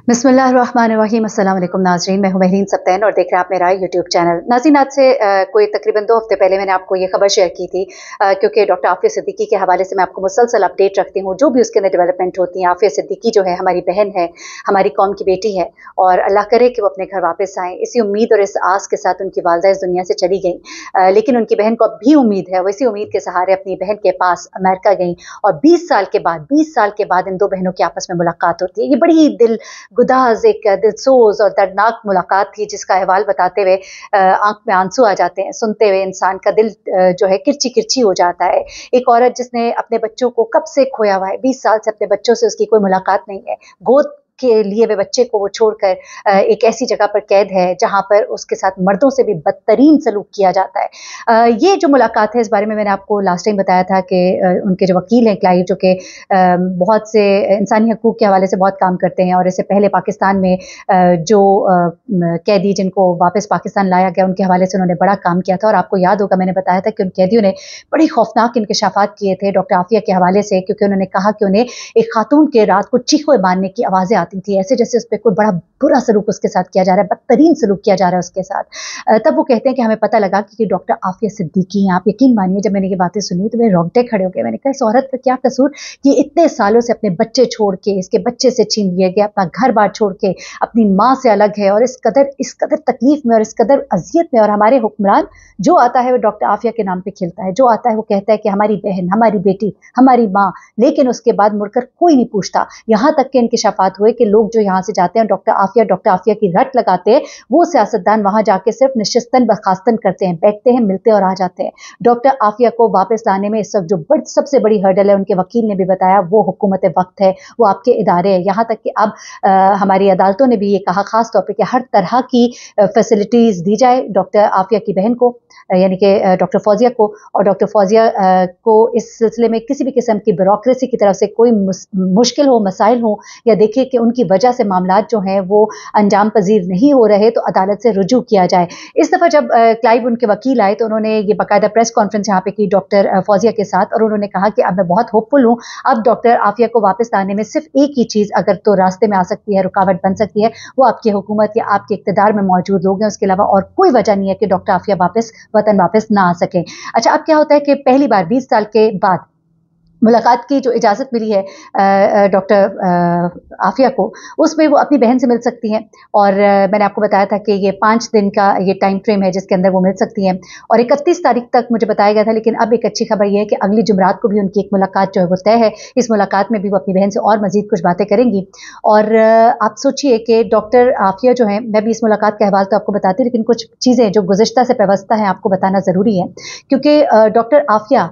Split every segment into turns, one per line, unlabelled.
बिस्मिल्लाहिर्रहमानिर्रहीम। अस्सलाम वालेकुम नाज़रीन, मैं हूं महरीन सब्तैन और देख रहे हैं आप मेरा यूट्यूब चैनल। नाज़रीन, आज से कोई तकरीबन 2 हफ्ते पहले मैंने आपको ये खबर शेयर की थी क्योंकि डॉक्टर आफिया सिद्दीकी के हवाले से मैं आपको मुसलसल अपडेट रखती हूँ, जो भी उसके अंदर डेवलपमेंट होती है। आफिया सिद्दीकी जो है हमारी बहन है, हमारी कौम की बेटी है और अल्लाह करे कि वो अपने घर वापस आएँ। इसी उम्मीद और इस आस के साथ उनकी वालदा इस दुनिया से चली गई, लेकिन उनकी बहन को अब भी उम्मीद है। वो इसी उम्मीद के सहारे अपनी बहन के पास अमेरिका गई और 20 साल के बाद इन 2 बहनों की आपस में मुलाकात होती है। ये बड़ी दिल गुदाज, एक दिलसोज और दर्दनाक मुलाकात थी, जिसका अहवाल बताते हुए आंख में आंसू आ जाते हैं। सुनते हुए इंसान का दिल जो है किरची किरची हो जाता है। एक औरत जिसने अपने बच्चों को कब से खोया हुआ है, 20 साल से अपने बच्चों से उसकी कोई मुलाकात नहीं है। गोद के लिए वे बच्चे को वो छोड़कर एक ऐसी जगह पर कैद है जहां पर उसके साथ मर्दों से भी बदतरीन सलूक किया जाता है। ये जो मुलाकात है, इस बारे में मैंने आपको लास्ट टाइम बताया था कि उनके जो वकील हैं क्लाइव, जो कि बहुत से इंसानी हकूक के हवाले से बहुत काम करते हैं और इससे पहले पाकिस्तान में जो कैदी जिनको वापस पाकिस्तान लाया गया उनके हवाले से उन्होंने बड़ा काम किया था। और आपको याद होगा मैंने बताया था कि उन कैदियों ने बड़ी खौफनाक इंकशाफात किए थे डॉक्टर आफिया के हवाले से, क्योंकि उन्होंने कहा कि उन्हें एक खातून के रात को चीखे मारने की आवाज़ें आती थी, ऐसे जैसे उस पर कोई बड़ा बुरा सलूक उसके साथ किया जा रहा है, बदतरीन सलूक किया जा रहा है उसके साथ। तब वो कहते हैं कि हमें पता लगा कि डॉक्टर आफिया सिद्दीकी हैं। आप यकीन मानिए, जब मैंने ये बातें सुनी तो मेरे रोंगटे खड़े हो गए। मैंने कहा इस औरत का क्या कसूर कि इतने सालों से अपने बच्चे छोड़ के, इसके बच्चे से छीन लिए गए, अपना घर बार छोड़ के अपनी माँ से अलग है और इस कदर तकलीफ में और इस कदर अजियत में। और हमारे हुक्मरान जो आता है वो डॉक्टर आफिया के नाम पे खिलता है, जो आता है वो कहता है कि हमारी बहन, हमारी बेटी, हमारी माँ, लेकिन उसके बाद मुड़कर कोई नहीं पूछता। यहाँ तक के इंकशाफात हुए कि लोग जो यहाँ से जाते हैं डॉक्टर आफिया की रट लगाते हैं, वो सियासतदान वहां जाके सिर्फ निशिस्तन बर्खास्तन करते हैं, बैठते हैं, मिलते और आ जाते हैं। डॉक्टर आफिया को वापस लाने में इस वक्त जो सबसे बड़ी हर्डल है, उनके वकील ने भी बताया, वो हुकूमत वक्त है, वो आपके इदारे हैं। यहाँ तक कि अब हमारी अदालतों ने भी ये कहा खास तौर पर कि हर तरह की फैसिलिटीज दी जाए डॉक्टर आफिया की बहन को, यानी कि डॉक्टर फौजिया को। और डॉक्टर फौजिया को इस सिलसिले में किसी भी किस्म की ब्यूरोक्रेसी की तरफ से कोई मुश्किल हो, मसाइल हो, या देखिए कि उनकी वजह से मामलात जो हैं वो अंजाम पजीर नहीं हो रहे, तो अदालत से रुजू किया जाए। इस दफ़ा जब क्लाइव उनके वकील आए तो उन्होंने ये बाकायदा प्रेस कॉन्फ्रेंस यहाँ पे की डॉक्टर फौजिया के साथ, और उन्होंने कहा कि अब मैं बहुत होपफुल हूँ, अब डॉक्टर आफिया को वापस लाने में सिर्फ एक ही चीज़ अगर तो रास्ते में आ सकती है, रुकावट बन सकती है, वो आपकी हुकूमत या आपके इक़्तिदार में मौजूद लोग हैं। उसके अलावा और कोई वजह नहीं है कि डॉक्टर आफिया वतन वापस ना आ सके। अच्छा, अब क्या होता है कि पहली बार 20 साल के बाद मुलाकात की जो इजाज़त मिली है डॉक्टर आफिया को, उसमें वो अपनी बहन से मिल सकती हैं। और मैंने आपको बताया था कि ये 5 दिन का ये टाइम फ्रेम है जिसके अंदर वो मिल सकती हैं, और 31 तारीख तक मुझे बताया गया था। लेकिन अब एक अच्छी खबर ये है कि अगली जुमरात को भी उनकी एक मुलाकात जो है वो तय है। इस मुलाकात में भी वो अपनी बहन से और मज़ीद कुछ बातें करेंगी। और आप सोचिए कि डॉक्टर आफिया जो है, मैं भी इस मुलाकात का अहवाल तो आपको बताती, लेकिन कुछ चीज़ें जो गुज़िश्ता से पेवस्ता हैं आपको बताना ज़रूरी है, क्योंकि डॉक्टर आफिया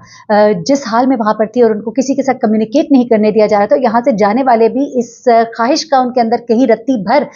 जिस हाल में वहाँ पर थी और उनको किसी के साथ कम्युनिकेट नहीं करने दिया जा रहा था, तो यहाँ से जाने वाले भी इस ख्वाहिश का उनके अंदर कहीं रत्ती भर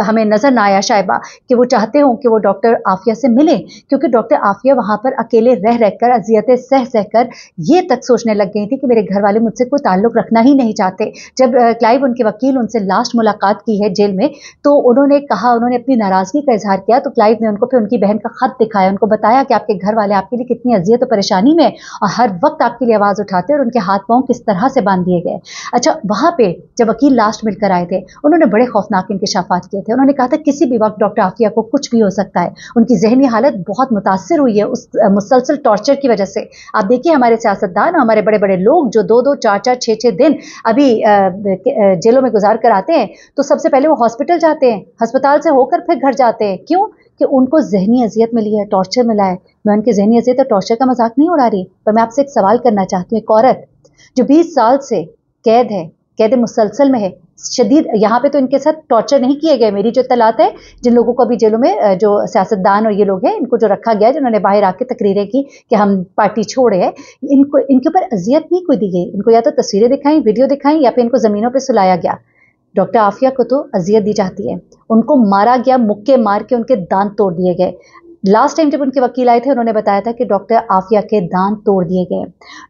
हमें नजर ना आया शायबा, कि वो चाहते हों कि वो डॉक्टर आफिया से मिले, क्योंकि डॉक्टर आफिया वहाँ पर अकेले रह कर अजियतें सह कर ये तक सोचने लग गई थी कि मेरे घर वाले मुझसे कोई ताल्लुक रखना ही नहीं चाहते। जब क्लाइव उनके वकील उनसे लास्ट मुलाकात की है जेल में, तो उन्होंने कहा, उन्होंने अपनी नाराजगी का इजहार किया, तो क्लाइव ने उनको फिर उनकी बहन का खत दिखाया, उनको बताया कि आपके घर वाले आपके लिए कितनी अजियत और परेशानी में और हर वक्त आपके लिए आवाज़ उठाते और उनके हाथ पांव किस तरह से बांध दिए गए। अच्छा, वहां पे जब वकील लास्ट मिलकर आए थे, उन्होंने बड़े खौफनाक इंकशाफात किए थे। उन्होंने कहा था किसी भी वक्त डॉक्टर आफिया को कुछ भी हो सकता है। उनकी जहनी हालत बहुत मुतासिर हुई है उस मुसलसल टॉर्चर की वजह से। आप देखिए हमारे सियासतदान, हमारे बड़े बड़े लोग जो 2-2, 4-4, 6-6 दिन अभी जेलों में गुजार कर आते हैं, तो सबसे पहले वो हॉस्पिटल जाते हैं, अस्पताल से होकर फिर घर जाते हैं। क्यों? कि उनको जहनी अजियत मिली है, टॉर्चर मिला है। मैं उनकी जहनी अजियत और टॉर्चर का मजाक नहीं उड़ा रही, पर मैं आपसे एक सवाल करना चाहती हूँ। एक औरत जो 20 साल से कैद है, कैद मुसलसल में है, शदीद, यहाँ पे तो इनके साथ टॉर्चर नहीं किए गए। मेरी जो इत्तलात है, जिन लोगों को अभी जेलों में जो सियासतदान और ये लोग हैं, इनको जो रखा गया, जिन्होंने बाहर आके तकरीरें की कि हम पार्टी छोड़े हैं, इनको इनके ऊपर अजियत नहीं कोई दी गई। इनको या तो तस्वीरें दिखाई, वीडियो दिखाई, या फिर इनको ज़मीनों पर सुलाया गया। डॉक्टर आफिया को तो अजियत दी जाती है, उनको मारा गया, मुक्के मार के उनके दांत तोड़ दिए गए। लास्ट टाइम जब उनके वकील आए थे, उन्होंने बताया था कि डॉक्टर आफिया के दांत तोड़ दिए गए।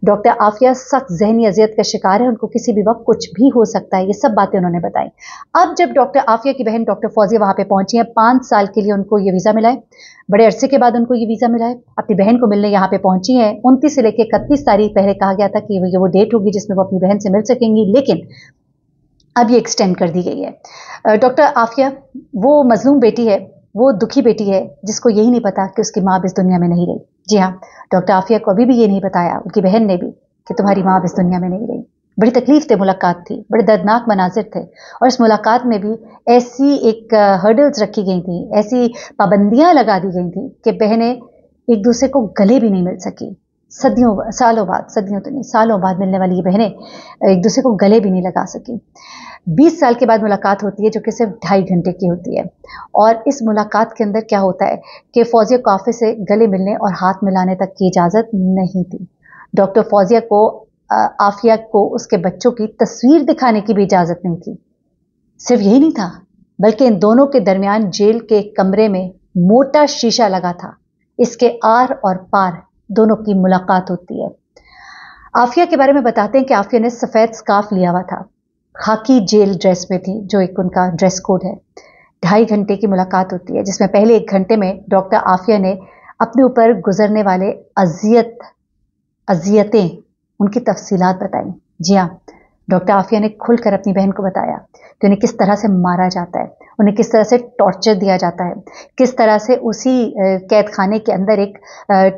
डॉक्टर आफिया सख्त जहनी अजियत का शिकार है, उनको किसी भी वक्त कुछ भी हो सकता है। ये सब बातें उन्होंने बताई। अब जब डॉक्टर आफिया की बहन डॉक्टर फौजिया वहां पे पहुंची है, 5 साल के लिए उनको ये वीज़ा मिला है, बड़े अरसे के बाद उनको ये वीज़ा मिला है, अपनी बहन को मिलने यहाँ पे पहुंची है। 29 से लेकर 31 तारीख पहले कहा गया था कि वो डेट होगी जिसमें वो अपनी बहन से मिल सकेंगी, लेकिन अब ये एक्सटेंड कर दी गई है। डॉक्टर आफिया वो मजलूम बेटी है, वो दुखी बेटी है जिसको यही नहीं पता कि उसकी माँ अब इस दुनिया में नहीं रही। जी हाँ, डॉक्टर आफिया को अभी भी ये नहीं बताया, उनकी बहन ने भी, कि तुम्हारी माँ अब इस दुनिया में नहीं रही। बड़ी तकलीफ थे, मुलाकात थी, बड़े दर्दनाक मनाजिर थे, और इस मुलाकात में भी ऐसी एक हर्डल्स रखी गई थी, ऐसी पाबंदियां लगा दी गई थी कि बहनें एक दूसरे को गले भी नहीं मिल सकी। सदियों सालों बाद, सदियों तो नहीं, सालों बाद मिलने वाली ये बहनें एक दूसरे को गले भी नहीं लगा सकी। 20 साल के बाद मुलाकात होती है, जो कि सिर्फ 2.5 घंटे की होती है, और इस मुलाकात के अंदर क्या होता है कि फौजिया को आफिया से गले मिलने और हाथ मिलाने तक की इजाज़त नहीं थी। डॉक्टर फौजिया को आफिया को उसके बच्चों की तस्वीर दिखाने की भी इजाज़त नहीं थी। सिर्फ यही नहीं था, बल्कि इन दोनों के दरमियान जेल के कमरे में मोटा शीशा लगा था, इसके आर और पार दोनों की मुलाकात होती है। आफिया के बारे में बताते हैं कि आफिया ने सफ़ेद स्कार्फ लिया हुआ था, खाकी जेल ड्रेस में थी, जो एक उनका ड्रेस कोड है। 2.5 घंटे की मुलाकात होती है, जिसमें पहले 1 घंटे में डॉक्टर आफिया ने अपने ऊपर गुजरने वाले अजियतें, उनकी तफसीलात बताई। जी हाँ, डॉक्टर आफिया ने खुलकर अपनी बहन को बताया कि उन्हें किस तरह से मारा जाता है, उन्हें किस तरह से टॉर्चर दिया जाता है, किस तरह से उसी कैद खाने के अंदर एक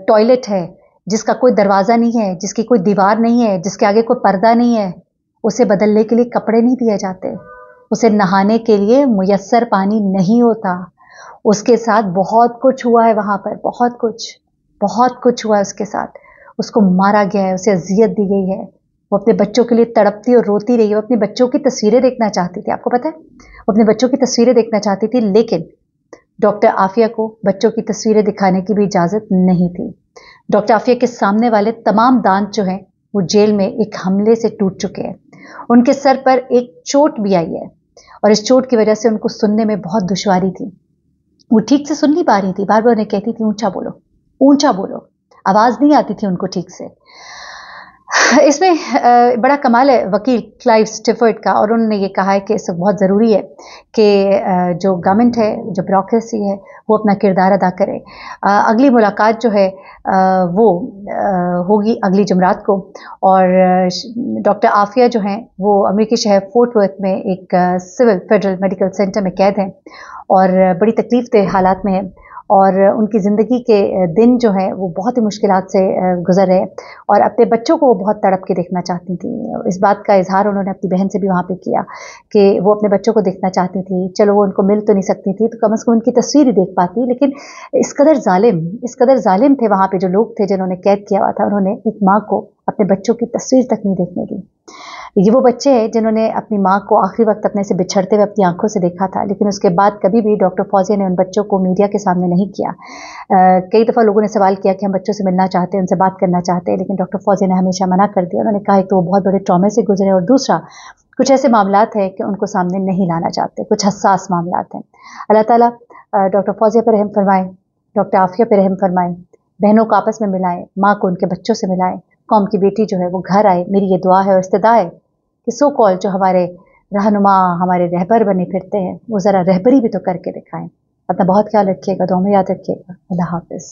टॉयलेट है जिसका कोई दरवाज़ा नहीं है, जिसकी कोई दीवार नहीं है, जिसके आगे कोई पर्दा नहीं है, उसे बदलने के लिए कपड़े नहीं दिए जाते, उसे नहाने के लिए मुयस्सर पानी नहीं होता। उसके साथ बहुत कुछ हुआ है वहाँ पर, बहुत कुछ हुआ है उसके साथ। उसको मारा गया है, उसे अजियत दी गई है। वो अपने बच्चों के लिए तड़पती और रोती रही है। वो अपने बच्चों की तस्वीरें देखना चाहती थी, आपको पता है? वो अपने बच्चों की तस्वीरें देखना चाहती थी, लेकिन डॉक्टर आफिया को बच्चों की तस्वीरें दिखाने की भी इजाज़त नहीं थी। डॉक्टर आफिया के सामने वाले तमाम दांत जो हैं, वो जेल में एक हमले से टूट चुके हैं। उनके सर पर एक चोट भी आई है, और इस चोट की वजह से उनको सुनने में बहुत दुश्वारी थी। वो ठीक से सुन नहीं पा रही थी, बार बार उन्हें कहती थी ऊंचा बोलो, ऊंचा बोलो, आवाज़ नहीं आती थी उनको ठीक से। इसमें बड़ा कमाल है वकील क्लाइव स्टिफर्ड का, और उन्होंने ये कहा है कि इस बहुत ज़रूरी है कि जो गवर्नमेंट है, जो ब्यूरोक्रेसी है, वो अपना किरदार अदा करे। अगली मुलाकात जो है वो होगी अगली जुमरात को, और डॉक्टर आफिया जो हैं वो अमेरिकी शहर फोर्ट वर्थ में एक सिविल फेडरल मेडिकल सेंटर में कैद हैं, और बड़ी तकलीफ दे हालात में है, और उनकी ज़िंदगी के दिन जो हैं वो बहुत ही मुश्किलात से गुजर रहे हैं, और अपने बच्चों को वो बहुत तड़प के देखना चाहती थी। इस बात का इजहार उन्होंने अपनी बहन से भी वहाँ पे किया कि वो अपने बच्चों को देखना चाहती थी। चलो वो उनको मिल तो नहीं सकती थी, तो कम से कम उनकी तस्वीर ही देख पाती, लेकिन इस कदर जालिम थे वहाँ पे जो लोग थे जिन्होंने कैद किया हुआ था, उन्होंने एक माँ को अपने बच्चों की तस्वीर तक नहीं देखने दी। ये वो बच्चे हैं जिन्होंने अपनी माँ को आखिरी वक्त अपने से बिछड़ते हुए अपनी आंखों से देखा था, लेकिन उसके बाद कभी भी डॉक्टर फौजिया ने उन बच्चों को मीडिया के सामने नहीं किया। कई दफ़ा लोगों ने सवाल किया कि हम बच्चों से मिलना चाहते हैं, उनसे बात करना चाहते हैं, लेकिन डॉक्टर फौजिया ने हमेशा मना कर दिया। उन्होंने कहा कि वो बहुत बड़े ट्रॉमे से गुजरे, और दूसरा कुछ ऐसे मामलात हैं कि उनको सामने नहीं लाना चाहते, कुछ हसास मामलात हैं। अल्लाह ताला डॉक्टर फौजिया पर रहम फरमाए, डॉक्टर आफिया पर रहम फरमाए, बहनों को आपस में मिलाएं, माँ को उनके बच्चों से मिलाएं, कौम की बेटी जो है वो घर आए। मेरी ये दुआ है और इस्तदा है कि सो कॉल जो हमारे रहनुमा, हमारे रहबर बने फिरते हैं, वो ज़रा रहबरी भी तो करके दिखाएं। अपना बहुत ख्याल रखिएगा, दुआ में याद रखिएगा। अल्लाह हाफ़िज़।